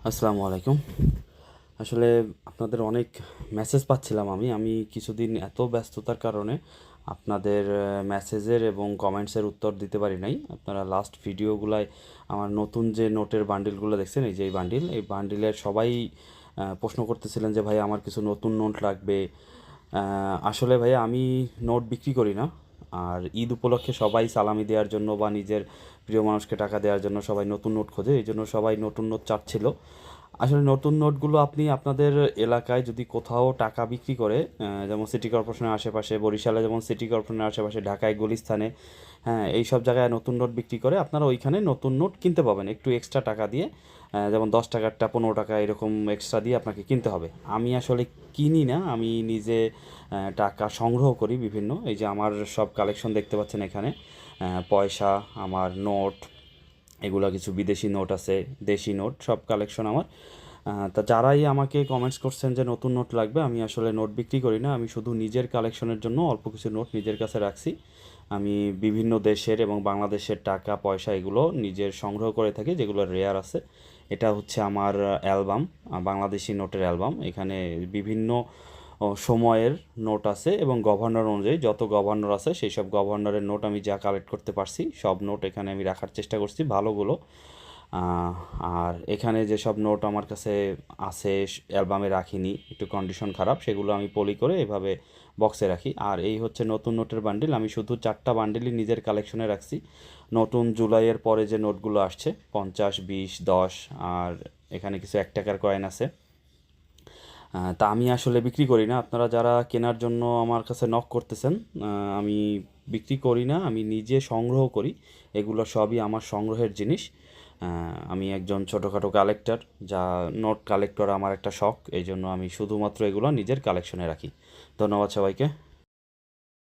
আসসালামু আলাইকুম। আসলে আপনাদের অনেক মেসেজ পাচ্ছিলাম আমি কিছুদিন এত ব্যস্ততার কারণে আপনাদের মেসেজের এবং কমেন্টসের উত্তর দিতে পারি নাই। আপনারা লাস্ট ভিডিওগুলায় আমার নতুন যে নোটের বান্ডিলগুলো দেখছেন, এই যে এই বান্ডিলের সবাই প্রশ্ন করতেছিলেন যে ভাই আমার কিছু নতুন নোট লাগবে। আসলে ভাই আমি নোট বিক্রি করি না। আর ঈদ উপলক্ষে সবাই সালামি দেওয়ার জন্য বা নিজের প্রিয় মানুষকে টাকা দেওয়ার জন্য সবাই নতুন নোট খোঁজে, এই জন্য সবাই নতুন নোট চাচ্ছিল। আসলে নতুন নোটগুলো আপনি আপনাদের এলাকায় যদি কোথাও টাকা বিক্রি করে, যেমন সিটি কর্পোরেশনের আশেপাশে, বরিশালে যেমন সিটি কর্পোরেশনের আশেপাশে, ঢাকায় গুলিস্তানে, হ্যাঁ এই সব জায়গায় নতুন নোট বিক্রি করে, আপনারা ওইখানে নতুন নোট কিনতে পাবেন একটু এক্সট্রা টাকা দিয়ে। যেমন 10 টাকারটা 15 টাকা এরকম এক্সট্রা দিয়ে আপনাকে কিনতে হবে। আমি আসলে কিনি না, আমি নিজে টাকা সংগ্রহ করি বিভিন্ন। এই যে আমার সব কালেকশন দেখতে পাচ্ছেন এখানে, পয়সা, আমার নোট, এগুলো কিছু বিদেশি নোট আছে, দেশি নোট, সব কালেকশন আমার। তা যারাই আমাকে কমেন্টস করছেন যে নতুন নোট লাগবে, আমি আসলে নোট বিক্রি করি না, আমি শুধু নিজের কালেকশনের জন্য অল্প কিছু নোট নিজের কাছে রাখছি। আমি বিভিন্ন দেশের এবং বাংলাদেশের টাকা পয়সা এগুলো নিজের সংগ্রহ করে থাকি, যেগুলো রেয়ার আছে। এটা হচ্ছে আমার অ্যালবাম, বাংলাদেশি নোটের অ্যালবাম। এখানে বিভিন্ন সময়ের নোট আছে এবং গভর্নর অনুযায়ী যত গভর্নর আছে সেই সব গভর্নরের নোট আমি যা কালেক্ট করতে পারছি সব নোট এখানে আমি রাখার চেষ্টা করছি, ভালোগুলো। আহ, আর এখানে যেসব নোট আমার কাছে আছে অ্যালবামে রাখিনি, একটু কন্ডিশন খারাপ, সেগুলো আমি পলি করে এভাবে বক্সে রাখি। আর এই হচ্ছে নতুন নোটের বান্ডিল, আমি শুধু 4টা বান্ডিলই নিজের কালেকশনে রাখছি। নতুন জুলাইয়ের পরে যে নোটগুলো আসছে 50, 20, 10, আর এখানে কিছু 1 টাকার কয়েন আছে। তা আমি আসলে বিক্রি করি না। আপনারা যারা কেনার জন্য আমার কাছে নক করতেছেন, আমি বিক্রি করি না, আমি নিজে সংগ্রহ করি। এগুলো সবই আমার সংগ্রহের জিনিস। আমি একজন ছোটোখাটো কালেক্টর, যা নোট কালেক্টর আমার একটা শখ, এই জন্য আমি শুধুমাত্র এগুলো নিজের কালেকশনে রাখি। ধন্যবাদ সবাইকে।